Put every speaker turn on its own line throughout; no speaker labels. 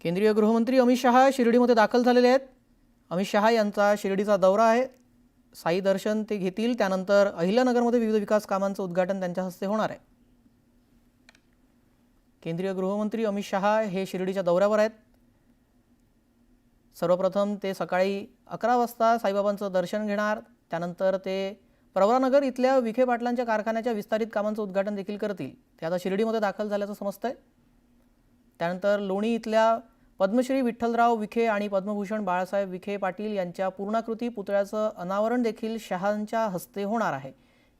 केंद्रीय गृहमंत्री अमित शहा शिर्डीमध्ये दाखल झालेले आहेत। अमित शहा यांचा शिर्डीचा दौरा आहे। साई दर्शन ते घेतील। त्यानंतर अहिल्यानगरमध्ये विविध विकास कामांचं उद्घाटन त्यांच्या हस्ते होणार आहे। केंद्रीय गृहमंत्री अमित शहा हे शिर्डीच्या दौऱ्यावर आहेत। सर्वप्रथम ते सकाळी 11 वाजता साईबाबांचं दर्शन घेणार। त्यानंतर ते प्रवरानगर इथल्या विखे पाटलांच्या कारखान्याच्या विस्तारित कामांचं उद्घाटन देखील करतील। ते आता शिर्डीमध्ये दाखल झाल्याचं समजतंय। त्यानंतर लोणी इथल्या पद्मश्री विठ्ठलराव विखे आणि पद्मभूषण बाळासाहेब विखे पाटील यांच्या पूर्णाकृती पुतळ्याचं अनावरण देखील शहांच्या हस्ते होणार आहे।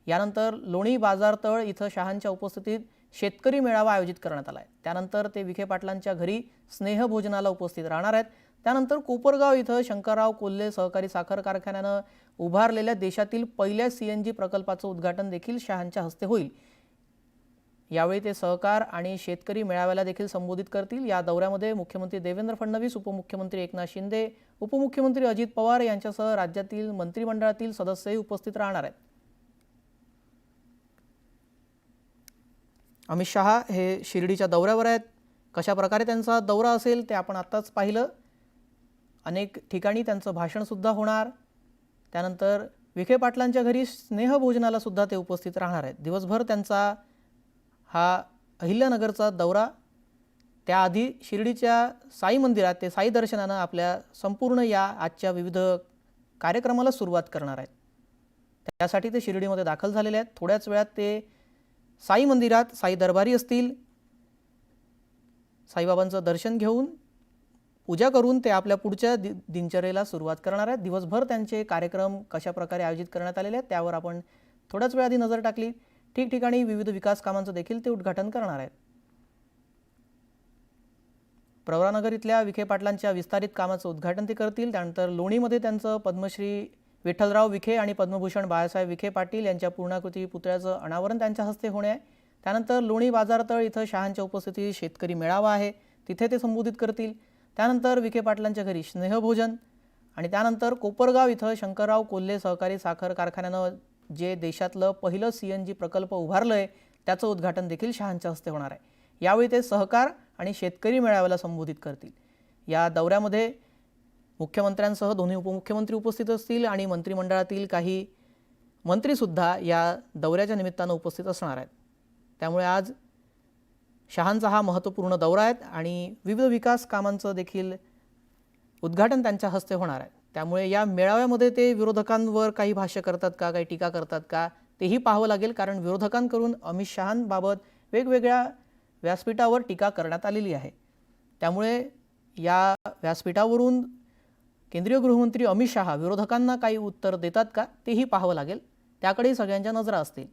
यानंतर लोणी बाजारतळ इथं शहांच्या उपस्थितीत शेतकरी मेळावा आयोजित करण्यात आला आहे। त्यानंतर ते विखे पाटलांच्या घरी स्नेहभोजनाला उपस्थित राहणार आहेत। त्यानंतर कोपरगाव इथं शंकरराव कोल्हे सहकारी साखर कारखान्यानं उभारलेल्या देशातील पहिल्या सीएनजी प्रकल्पाचं उद्घाटन देखील शहांच्या हस्ते होईल। यावेळी ते सहकार आणि शेतकरी मेळाव्याला देखील संबोधित करतील। या दौऱ्यामध्ये मुख्यमंत्री देवेंद्र फडणवीस, उपमुख्यमंत्री एकनाथ शिंदे, उपमुख्यमंत्री अजित पवार यांच्यासह राज्यातील मंत्रिमंडळातील सदस्यही उपस्थित राहणार आहेत। अमित शहा हे शिर्डीच्या दौऱ्यावर आहेत। कशा प्रकारे त्यांचा दौरा असेल ते आपण आत्ताच पाहिलं। अनेक ठिकाणी त्यांचं भाषण सुद्धा होणार। त्यानंतर विखे पाटलांच्या घरी स्नेहभोजनाला सुद्धा ते उपस्थित राहणार आहेत। दिवसभर त्यांचा हा अहिल्यानगरचा दौरा, त्याआधी शिर्डीच्या साई मंदिरात ते साई दर्शनानं आपल्या संपूर्ण या आजच्या विविध कार्यक्रमाला सुरुवात करणार आहेत। त्यासाठी ते शिर्डीमध्ये दाखल झालेले आहेत। थोड्याच वेळात ते साई मंदिरात साई दरबारी असतील। साईबाबांचं दर्शन घेऊन पूजा करून ते आपल्या पुढच्या दिनचर्येला सुरुवात करणार आहेत। दिवसभर त्यांचे कार्यक्रम कशा प्रकारे आयोजित करण्यात आलेले आहेत त्यावर आपण थोड्याच वेळाआधी नजर टाकली। ठिकठिकाणी विविध विकास कामांचं देखील ते उद्घाटन करणार आहेत। प्रवरानगर इथल्या विखे पाटलांच्या विस्तारित कामाचं उद्घाटन ते करतील। त्यानंतर लोणीमध्ये त्यांचं पद्मश्री विठ्ठलराव विखे आणि पद्मभूषण बाळासाहेब विखे पाटील यांच्या पूर्णाकृती पुतळ्याचं अनावरण त्यांच्या हस्ते होणे आहे। त्यानंतर लोणी बाजारतळ इथं शहांच्या उपस्थितीत शेतकरी मेळावा आहे, तिथे ते संबोधित करतील। त्यानंतर विखे पाटलांच्या घरी स्नेहभोजन आणि त्यानंतर कोपरगाव इथं शंकरराव कोल्हे सहकारी साखर कारखान्यानं जे देशातलं पहिलं सीएनजी प्रकल्प उभारलंय त्याचं उद्घाटन देखील शहांच्या हस्ते होणार आहे। यावेळी ते सहकार आणि शेतकरी मेळाव्याला संबोधित करतील। या दौऱ्यामध्ये मुख्यमंत्र्यांसह दोन्ही उपमुख्यमंत्री उपस्थित असतील आणि मंत्रिमंडळातील काही मंत्रीसुद्धा या दौऱ्याच्या निमित्तानं उपस्थित असणार आहेत। त्यामुळे आज शहांचा हा महत्त्वपूर्ण दौरा आहे आणि विविध विकास कामांचं देखील उद्घाटन त्यांच्या हस्ते होणार आहे। त्यामुळे या मेळाव्यामध्ये ते विरोधकांवर काही भाष्य करतात का, काही टीका करतात का, तेही पाहावं लागेल। कारण विरोधकांकडून अमित शहांबाबत वेगवेगळ्या व्यासपीठावर टीका करण्यात आलेली आहे। त्यामुळे या व्यासपीठावरून केंद्रीय गृहमंत्री अमित शहा विरोधकांना काही उत्तर देतात का तेही पाहावं लागेल। त्याकडेही सगळ्यांच्या नजरा असतील।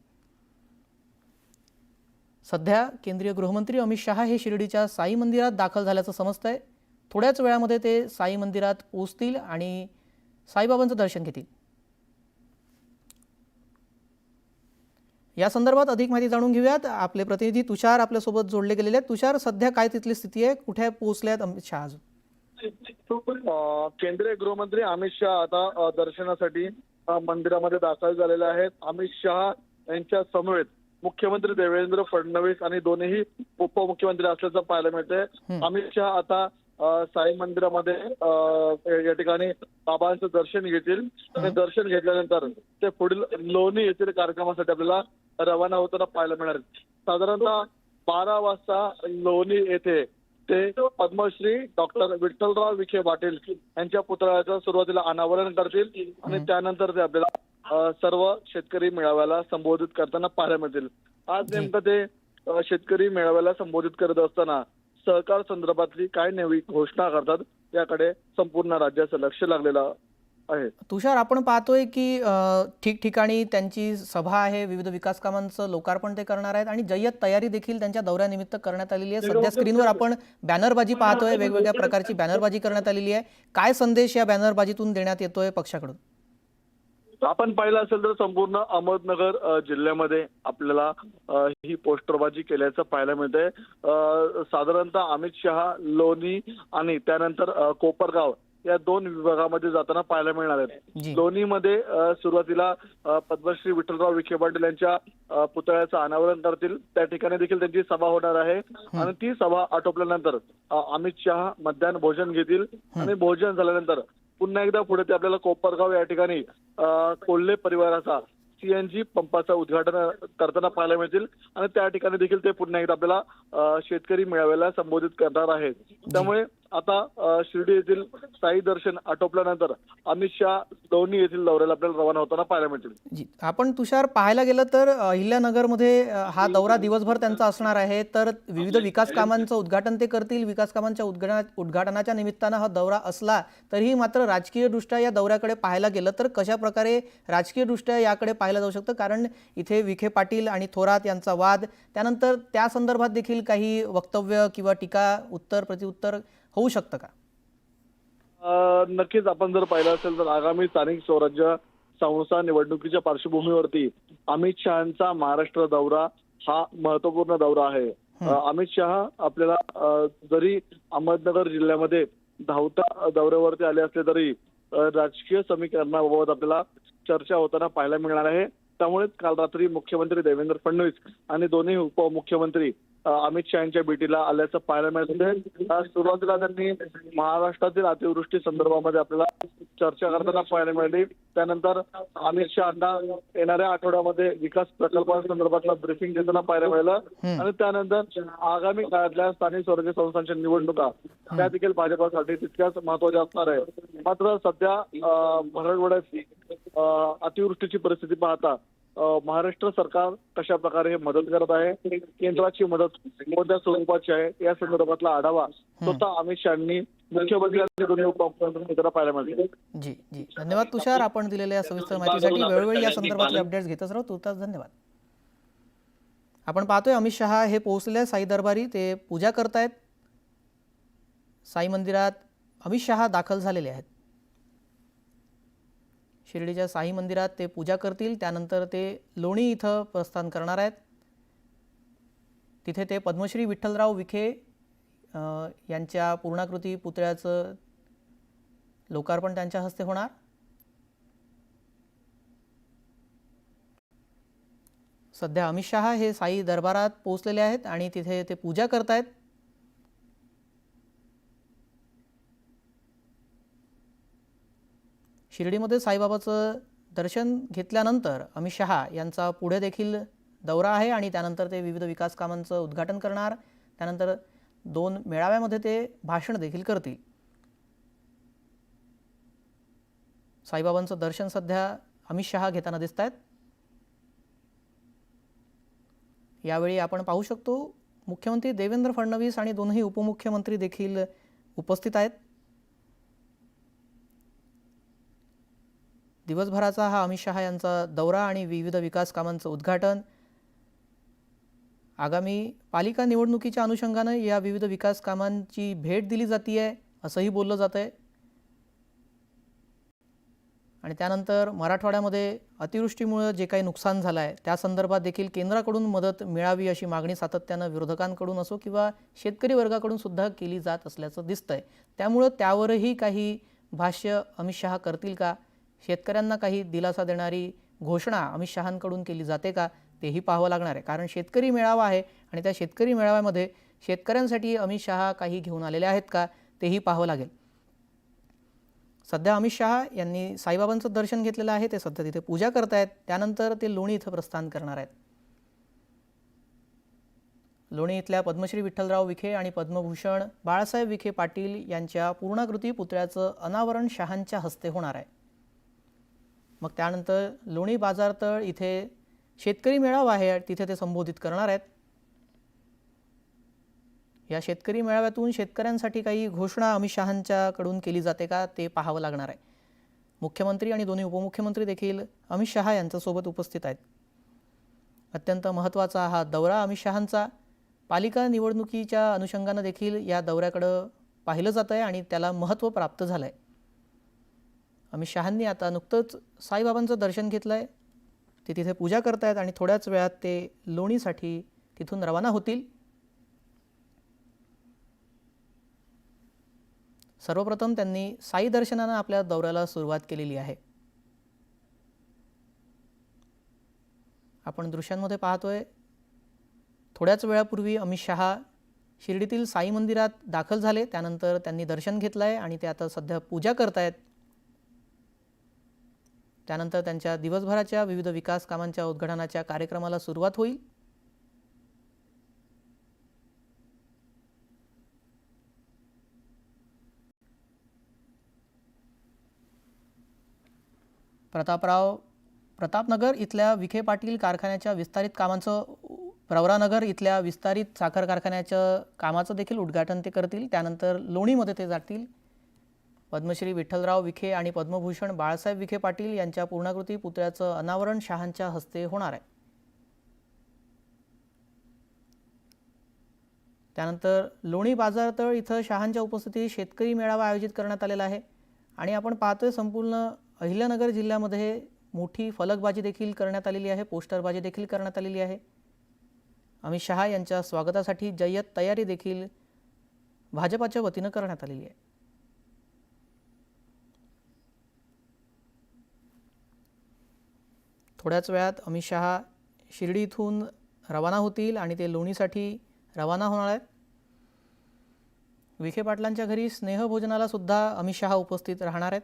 सध्या केंद्रीय गृहमंत्री अमित शहा हे शिर्डीच्या साई मंदिरात दाखल झाल्याचं समजतंय। थोड्याच वेळामध्ये ते साई मंदिरात पोहोचतील आणि साईबाबांचं दर्शन घेतील। या संदर्भात अधिक माहिती जाणून घेऊयात। आपले प्रतिनिधी तुषार आपल्यासोबत जोडले गेलेले आहेत। तुषार, सध्या काय तिथली स्थिती आहे? कुठे पोहोचले आहेत अमित शहा?
केंद्रीय गृहमंत्री अमित शहा आता दर्शनासाठी मंदिरामध्ये दाखल झालेले आहेत। अमित शहा यांच्या समवेत मुख्यमंत्री देवेंद्र फडणवीस आणि दोन्ही उपमुख्यमंत्री असल्याचं पाहायला मिळतंय। अमित शहा आता साई मंदिरामध्ये या ठिकाणी बाबांचं दर्शन घेतील आणि दर्शन घेतल्यानंतर ते पुढील लोणी येथील कार्यक्रमासाठी आपल्याला रवाना होताना पाहायला मिळणार। साधारणतः 12 वाजता लोणी येथे ते पद्मश्री डॉक्टर विठ्ठलराव विखे पाटील यांच्या पुतळ्याचं सुरुवातीला अनावरण करतील आणि त्यानंतर ते आपल्याला सर्व शेतकरी मेळाव्याला संबोधित करताना पाहायला मिळतील। आज नेमकं ते शेतकरी मेळाव्याला संबोधित करत असताना सहकार संदर्भातली काय नवी घोषणा करतात याकडे संपूर्ण राज्याचं लक्ष लागलेलं आहे।
तुषार, आपण पाहतोय की ठिकठिकाणी त्यांची सभा आहे, विविध विकास कामांचं लोकार्पण ते करणार आहेत आणि जय्यत तयारी देखील त्यांच्या दौऱ्यानिमित्त करण्यात आलेली आहे। सध्या स्क्रीनवर आपण बॅनरबाजी पाहतोय, वेगवेगळ्या प्रकारची बॅनरबाजी करण्यात आलेली आहे। काय संदेश या बॅनरबाजीतून देण्यात येतोय पक्षाकडून?
आपण पाहिलं असेल तर संपूर्ण अहमदनगर जिल्ह्यामध्ये आपल्याला ही पोस्टरबाजी केल्याचं पाहायला मिळतंय। साधारणतः अमित शहा लोणी आणि त्यानंतर कोपरगाव या 2 विभागामध्ये जाताना पाहायला मिळणार आहेत.
जी.
लोणीमध्ये सुरुवातीला पद्मश्री विठ्ठलराव विखे पाटील यांच्या पुतळ्याचं अनावरण करतील. त्या ठिकाणी देखील त्यांची सभा होणार आहे आणि ती सभा आटोपल्यानंतर अमित शहा मध्याह्न भोजन घेतील आणि भोजन झाल्यानंतर पुन्हा एकदा पुढे ते आपल्याला कोपरगाव या ठिकाणी कोल्हे परिवाराचा सीएनजी पंपाचं उद्घाटन करताना पाहायला मिळतील आणि त्या ठिकाणी देखील ते पुन्हा एकदा आपल्याला शेतकरी मेळाव्याला संबोधित करणार आहेत. त्यामुळे आता शिर्डी येथील साई दर्शन आटोपल्यानंतर अमित शहा लोणी येथील दौऱ्याला आपल्याला रवाना होताना पाहायला मिळतील.
जी, आपण तुषार पाहायला गेलं तर अहिल्यानगरमध्ये हा दौरा दिवसभर त्यांचा असणार आहे. तर विविध विकास कामांचं उद्घाटन ते करतील. विकास कामांच्या उद्घाटनाच्या निमित्तानं हा दौरा असला तरीही मात्र राजकीयदृष्ट्या या दौऱ्याकडे पाहायला गेलं तर कशा प्रकारे राजकीयदृष्ट्या याकडे पाहिलं जाऊ शकतं? कारण इथे विखे पाटील आणि थोरात यांचा वाद, त्यानंतर त्या संदर्भात देखील काही वक्तव्य किंवा टीका उत्तर प्रत्युत्तर होऊ शकतं का?
नक्कीच आपण जर पाहिलं असेल तर आगामी स्थानिक स्वराज्य संस्था निवडणुकीच्या पार्श्वभूमीवरती अमित शहांचा महाराष्ट्र दौरा हा महत्वपूर्ण दौरा आहे. अमित शहा आपल्याला जरी अहमदनगर जिल्ह्यामध्ये धावता दौऱ्यावरती आले असले तरी राजकीय समीकरणाबाबत आपल्याला चर्चा होताना पाहायला मिळणार आहे. त्यामुळे काल रात्री मुख्यमंत्री देवेंद्र फडणवीस आणि दोन्ही उपमुख्यमंत्री अमित शहा यांच्या भेटीला आल्याचं पाहायला मिळत होते. सुरुवातीला त्यांनी महाराष्ट्रातील अतिवृष्टी संदर्भामध्ये आपल्याला चर्चा करताना पाहायला मिळाली. त्यानंतर अमित शहांना येणाऱ्या आठवड्यामध्ये विकास प्रकल्पांसंदर्भातला ब्रीफिंग देताना पाहायला मिळालं आणि त्यानंतर आगामी काळातल्या स्थानिक स्वराज्य संस्थांच्या निवडणुका त्या देखील भाजपासाठी तितक्याच महत्वाच्या असणार आहे. मात्र सध्या मराठवाड्यात अतिवृष्टीची परिस्थिती पाहता महाराष्ट्र सरकार कशा प्रकारे मदत करत आहे, केंद्राची मदत कोणत्या स्वरूपाची आहे या संदर्भातला आढावा स्वतः अमित शहांनी मुख्यमंत्री आणि दोन्ही उपमुख्यमंत्र्यांना पाहायला मिळाले.
जी जी, धन्यवाद तुषार. आपण दिलेल्या सविस्तर माहितीसाठी. वेळोवेळी या संदर्भातले अपडेट्स घेतच राहू. तुर्तास धन्यवाद. आपण पाहतोय अमित शहा हे पोहोचले साई दरबारी. ते पूजा करतायत. साई मंदिरात अमित शहा दाखल झालेले आहेत. शिर्डीच्या साई मंदिरात ते पूजा करतील. त्यानंतर ते लोणी इथं प्रस्थान करणार आहेत. तिथे ते पद्मश्री विठ्ठलराव विखे यांच्या पूर्णाकृती पुतळ्याचं लोकार्पण त्यांच्या हस्ते होणार. सध्या अमित शहा हे साई दरबारात पोहोचलेले आहेत आणि तिथे ते पूजा करतायत. शिर्डीमध्ये साईबाबाचं दर्शन घेतल्यानंतर अमित शहा यांचा पुढे देखील दौरा आहे आणि त्यानंतर ते विविध विकास कामांचं उद्घाटन करणार. त्यानंतर 2 मेळाव्यामध्ये ते भाषण देखील करतील. साईबाबांचं दर्शन सध्या अमित शहा घेताना दिसत आहेत. यावेळी आपण पाहू शकतो मुख्यमंत्री देवेंद्र फडणवीस आणि दोन्ही उपमुख्यमंत्री देखील उपस्थित आहेत. दिवसभराचा हा अमित शहा यांचा दौरा आणि विविध विकास कामांचं उद्घाटन. आगामी पालिका निवडणुकीच्या अनुषंगानं या विविध विकास कामांची भेट दिली जाते असंही बोललं जात आहे. आणि त्यानंतर मराठवाड्यामध्ये अतिवृष्टीमुळे जे काही नुकसान झालं आहे त्या संदर्भात देखील केंद्राकडून मदत मिळावी अशी मागणी सातत्यानं विरोधकांकडून असो किंवा शेतकरी वर्गाकडून सुद्धा केली जात असल्याचं दिसतंय. त्यामुळे त्यावरही काही भाष्य अमित शहा करतील का? शेतकऱ्यांना काही दिलासा देणारी घोषणा अमित शहांकडून केली जाते का तेही पाहावं लागणार आहे. कारण शेतकरी मेळावा आहे आणि त्या शेतकरी मेळाव्यामध्ये शेतकऱ्यांसाठी अमित शहा काही घेऊन आलेले आहेत का तेही पाहावं लागेल. सध्या अमित शहा यांनी साईबाबांचं दर्शन घेतलेलं आहे. ते सध्या तिथे पूजा करतायत. त्यानंतर ते लोणी इथं प्रस्थान करणार आहेत. लोणी इथल्या पद्मश्री विठ्ठलराव विखे आणि पद्मभूषण बाळासाहेब विखे पाटील यांच्या पूर्णाकृती पुतळ्याचं अनावरण शहांच्या हस्ते होणार आहे. मग त्यानंतर लोणी बाजारतळ इथे शेतकरी मेळावा आहे, तिथे ते संबोधित करणार आहेत. या शेतकरी मेळाव्यातून शेतकऱ्यांसाठी काही घोषणा अमित शहांच्याकडून केली जाते का ते पाहावं लागणार आहे. मुख्यमंत्री आणि दोन्ही उपमुख्यमंत्री देखील अमित शहा यांच्यासोबत उपस्थित आहेत. अत्यंत महत्त्वाचा हा दौरा अमित शहांचा. पालिका निवडणुकीच्या अनुषंगानं देखील या दौऱ्याकडं पाहिलं जात आहे आणि त्याला महत्त्व प्राप्त झालं आहे. अमित शहांनी आता नुकतंच साईबाबांचं दर्शन घेतलं आहे. ते तिथे पूजा करतायत आणि थोड्याच वेळात ते लोणीसाठी तिथून रवाना होतील. सर्वप्रथम त्यांनी साई दर्शनानं आपल्या दौऱ्याला सुरुवात केलेली आहे. आपण दृश्यांमध्ये पाहतोय थोड्याच वेळापूर्वी अमित शहा शिर्डीतील साई मंदिरात दाखल झाले. त्यानंतर त्यांनी दर्शन घेतलं आहे आणि ते आता सध्या पूजा करतायत. त्यानंतर त्यांच्या दिवसभराच्या विविध विकास कामांच्या उद्घाटनाच्या कार्यक्रमाला सुरुवात होईल. प्रतापनगर इथल्या विखे पाटील कारखान्याच्या विस्तारित कामांचं प्रवरानगर इथल्या विस्तारित साखर कारखान्याच्या कामाचं देखील उद्घाटन ते करतील. त्यानंतर लोणीमध्ये ते जातील. पद्मश्री विठ्ठलराव विखे आणि पद्मभूषण बाळासाहेब विखे पाटील यांच्या पूर्णाकृती पुतळ्याचं अनावरण शहांच्या हस्ते होणार आहे. त्यानंतर लोणी बाजारतळ इथं शहांच्या उपस्थितीत शेतकरी मेळावा आयोजित करण्यात आलेला आहे आणि आपण पाहतोय संपूर्ण अहिल्यानगर जिल्ह्यामध्ये मोठी फलकबाजी देखील करण्यात आलेली आहे, पोस्टरबाजी देखील करण्यात आलेली आहे. अमित शहा यांच्या स्वागतासाठी जय्यत तयारी देखील भाजपाच्या वतीनं करण्यात आलेली आहे. थोड्याच वेळात अमित शहा शिर्डी इथून रवाना होतील आणि ते लोणीसाठी रवाना होणार आहेत. विखे पाटलांच्या घरी स्नेहभोजनाला सुद्धा अमित शहा उपस्थित राहणार आहेत.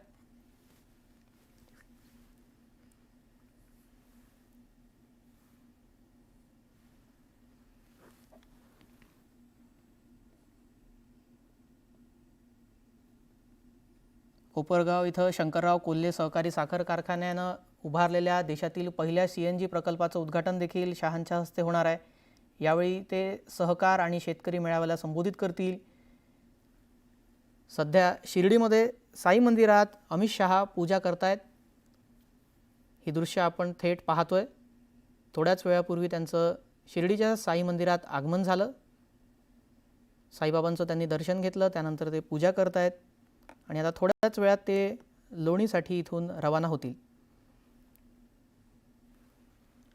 कोपरगाव इथं शंकरराव कोल्हे सहकारी साखर कारखान्यानं उभारलेल्या देशातील पहिल्या CNG प्रकल्पाचं उद्घाटन देखील शहांच्या हस्ते होणार आहे. यावेळी ते सहकार आणि शेतकरी मेळाव्याला संबोधित करतील. सध्या शिर्डीमध्ये साई मंदिरात अमित शहा पूजा करतायत. ही दृश्य आपण थेट पाहतोय. थोड्याच वेळापूर्वी त्यांचं शिर्डीच्या साई मंदिरात आगमन झालं. साईबाबांचं त्यांनी दर्शन घेतलं. त्यानंतर ते पूजा करतायत आणि आता थोड्याच वेळात ते लोणीसाठी इथून रवाना होतील.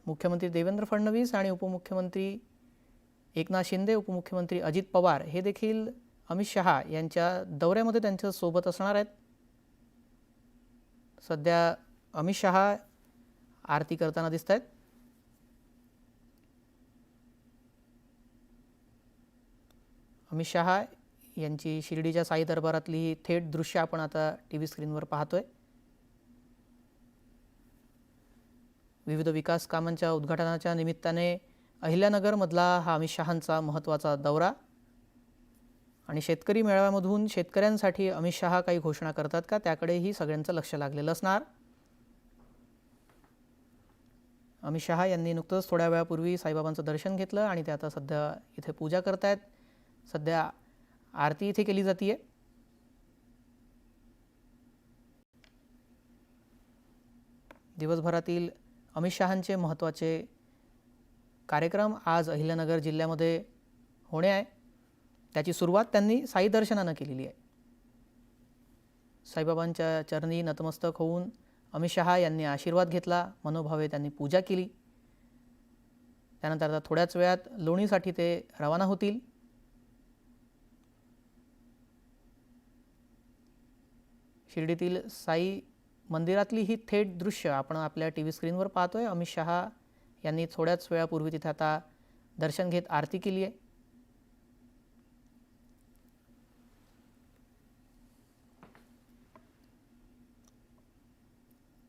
मुख्यमंत्री देवेंद्र फडणवीस आणि उपमुख्यमंत्री एकनाथ शिंदे, उपमुख्यमंत्री अजित पवार हे देखील अमित शहा यांच्या दौऱ्यामध्ये त्यांच्या सोबत असणार आहेत. सध्या अमित शहा आरती करताना दिसत आहेत. अमित शहा यांची शिर्डीच्या साई दरबारातली ही थेट दृश्य आपण आता TV स्क्रीनवर पाहतोय. विविध विकास कामांच्या उद्घाटनाच्या निमित्ताने अहिल्यानगरमधला हा अमित शहांचा महत्त्वाचा दौरा आणि शेतकरी मेळाव्यामधून शेतकऱ्यांसाठी अमित शहा काही घोषणा करतात का त्याकडेही सगळ्यांचं लक्ष लागलेलं असणार. अमित शहा यांनी नुकतंच थोड्या वेळापूर्वी साईबाबांचं दर्शन घेतलं आणि ते आता सध्या इथे पूजा करतायत. सध्या आरती इथे केली जातीये. दिवसभरातील अमित शहांचे महत्त्वाचे कार्यक्रम आज अहिल्यानगर जिल्ह्यामध्ये होणे आहे. त्याची सुरुवात त्यांनी साई दर्शनानं केलेली आहे. साईबाबांच्या चरणी नतमस्तक होऊन अमित शहा यांनी आशीर्वाद घेतला. मनोभावे त्यांनी पूजा केली. त्यानंतर आता थोड्याच वेळात लोणीसाठी ते रवाना होतील. शिर्डीतील साई मंदिरातली ही थेट दृश्य आपण आपल्या TV स्क्रीनवर पाहतोय. अमित शहा यांनी थोड्याच वेळापूर्वी तिथे आता दर्शन घेत आरती केली आहे.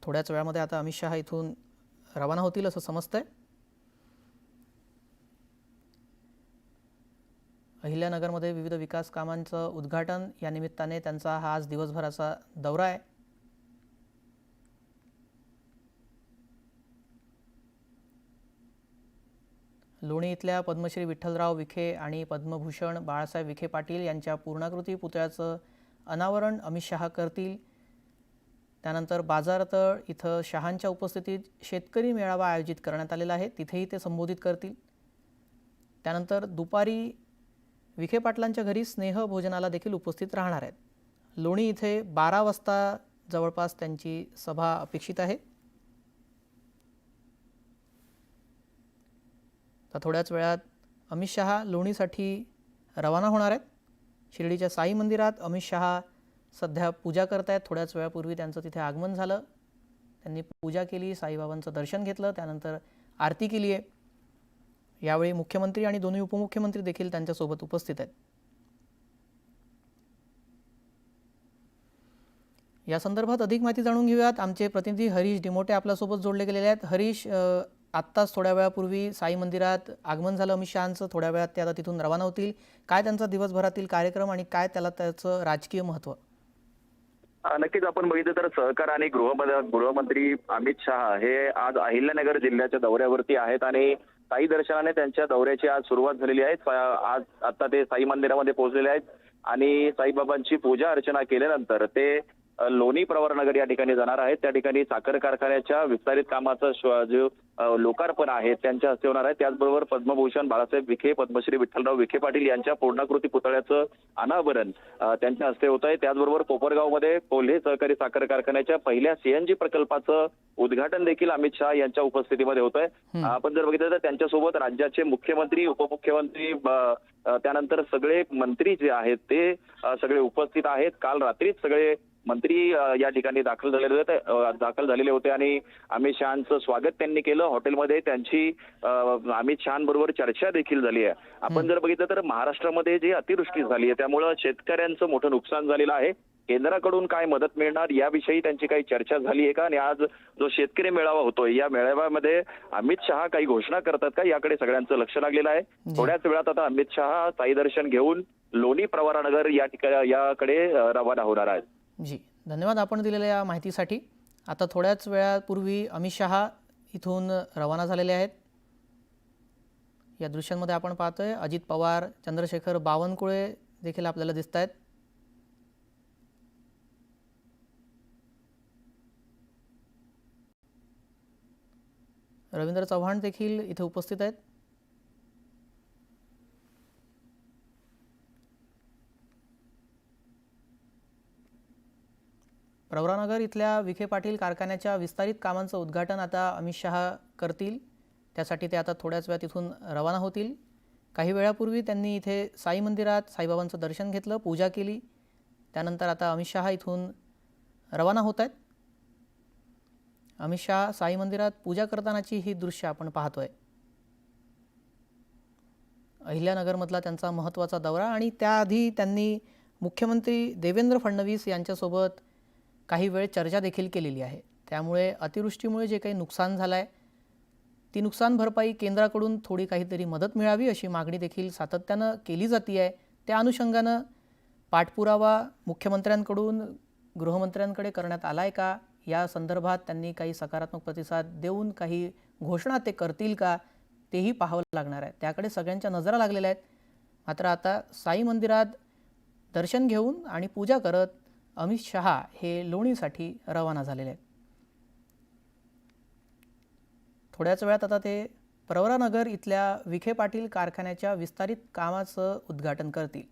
थोड्याच वेळामध्ये आता अमित शहा इथून रवाना होतील असं समजतंय. अहिल्यानगरमध्ये विविध विकास कामांचं उद्घाटन या निमित्ताने त्यांचा हा आज दिवसभराचा दौरा आहे. लोणी इथल्या पद्मश्री विठ्ठलराव विखे आणि पद्मभूषण बाळासाहेब विखे पाटील यांच्या पूर्णाकृती पुतळ्याचं अनावरण अमित शहा करतील. त्यानंतर बाजारतळ इथं शहांच्या उपस्थितीत शेतकरी मेळावा आयोजित करण्यात आलेला आहे, तिथेही ते संबोधित करतील. त्यानंतर दुपारी विखे पाटलांच्या घरी स्नेहभोजनाला देखील उपस्थित राहणार आहेत. लोणी इथे 12 वाजता जवळपास त्यांची सभा अपेक्षित आहे. तर थोड्याच वेळात अमित शहा लोणीसाठी रवाना होणार आहेत. शिर्डीच्या साई मंदिरात अमित शहा सध्या पूजा करतायत. थोड्याच वेळापूर्वी त्यांचं तिथे आगमन झालं. त्यांनी पूजा केली, साईबाबांचं दर्शन घेतलं, त्यानंतर आरती केली आहे. यावेळी मुख्यमंत्री आणि दोन्ही उपमुख्यमंत्री देखील त्यांच्यासोबत उपस्थित आहेत. या संदर्भात अधिक माहिती जाणून घेऊयात. आमचे प्रतिनिधी हरीश डिमोटे आपल्यासोबत जोडले गेलेले आहेत. हरीश, आत्ताच थोड्या वेळापूर्वी साई मंदिरात आगमन झालं अमित शहांचं. थोड्या वेळात ते आता तिथून रवाना होतील. काय त्यांचा दिवसभरातील कार्यक्रम आणि काय त्याचं राजकीय महत्त्व?
नक्कीच आपण बघितलं तर सहकार आणि गृहमंत्री अमित शहा हे आज अहिल्यानगर जिल्ह्याच्या दौऱ्यावरती आहेत आणि साई दर्शनाने त्यांच्या दौऱ्याची आज सुरुवात झालेली आहे. आज आता ते साई मंदिरामध्ये पोहोचलेले आहेत आणि साईबाबांची पूजा अर्चना केल्यानंतर ते लोणी प्रवरनगर या ठिकाणी जाणार आहेत. त्या ठिकाणी साखर कारखान्याच्या विस्तारित कामाचं जो लोकार्पण आहे त्यांच्या हस्ते होणार आहे. त्याचबरोबर पद्मभूषण बाळासाहेब विखे, पद्मश्री विठ्ठलराव विखे पाटील यांच्या पूर्णाकृती पुतळ्याचं अनावरण त्यांच्या हस्ते होत आहे. त्याचबरोबर कोपरगावमध्ये कोल्हे सहकारी साखर कारखान्याच्या पहिल्या सीएनजी प्रकल्पाचं उद्घाटन देखील अमित शहा यांच्या उपस्थितीमध्ये होत आहे. आपण जर बघितलं तर त्यांच्यासोबत राज्याचे मुख्यमंत्री, उपमुख्यमंत्री, त्यानंतर सगळे मंत्री जे आहेत ते सगळे उपस्थित आहेत. काल रात्रीच सगळे मंत्री या ठिकाणी दाखल झालेले होते आणि अमित शहांचं स्वागत त्यांनी केलं. हॉटेलमध्ये त्यांची अमित शहांबरोबर चर्चा देखील झाली आहे. आपण जर बघितलं तर महाराष्ट्रामध्ये जी अतिवृष्टी झाली आहे त्यामुळं शेतकऱ्यांचं मोठं नुकसान झालेलं आहे. केंद्राकडून काय मदत मिळणार याविषयी त्यांची काही चर्चा झाली आहे का? आणि आज जो शेतकरी मेळावा होतोय या मेळाव्यामध्ये अमित शहा काही घोषणा करतात का याकडे सगळ्यांचं लक्ष लागलेलं आहे. थोड्याच वेळात आता अमित शहा साई दर्शन घेऊन लोणी प्रवरानगर या ठिकाणी याकडे रवाना होणार आहेत.
जी, धन्यवाद आपण दिलेल्या या माहितीसाठी. आता थोड्याच वेळापूर्वी अमित शहा इथून रवाना झालेले आहेत. या दृश्यांमध्ये आपण पाहतोय अजित पवार, चंद्रशेखर बावनकुळे देखील आपल्याला दिसत आहेत. रवींद्र चव्हाण देखील इथे उपस्थित आहेत. प्रवरानगर इथल्या विखे पाटील कारखान्याच्या विस्तारित कामांचं उद्घाटन आता अमित शहा करतील. त्यासाठी ते आता थोड्याच वेळात इथून रवाना होतील. काही वेळापूर्वी त्यांनी इथे साई मंदिरात साईबाबांचं दर्शन घेतलं, पूजा केली. त्यानंतर आता अमित शहा इथून रवाना होत आहेत. अमित शहा साई मंदिरात पूजा करतानाची ही दृश्य आपण पाहतोय. अहिल्यानगरमधला त्यांचा महत्त्वाचा दौरा आणि त्याआधी त्यांनी मुख्यमंत्री देवेंद्र फडणवीस यांच्यासोबत काही वेळ चर्चा देखील केलेली आहे. त्यामुळे अतिवृष्टीमुळे जे काही नुकसान झालं आहे ती नुकसान भरपाई केंद्राकडून थोडी काहीतरी मदत मिळावी अशी मागणी देखील सातत्यानं केली जाते आहे. त्या अनुषंगानं पाठपुरावा मुख्यमंत्र्यांकडून गृहमंत्र्यांकडे करण्यात आला आहे का? या संदर्भात त्यांनी काही सकारात्मक प्रतिसाद देऊन काही घोषणा ते करतील का तेही पाहावं लागणार आहे. त्याकडे सगळ्यांच्या नजरा लागलेल्या आहेत. मात्र आता साई मंदिरात दर्शन घेऊन आणि पूजा करत अमित शहा हे लोणीसाठी रवाना झालेले आहेत. थोड्याच वेळात आता ते प्रवरानगर इथल्या विखे पाटील कारखान्याच्या विस्तारित कामाचं उद्घाटन करतील.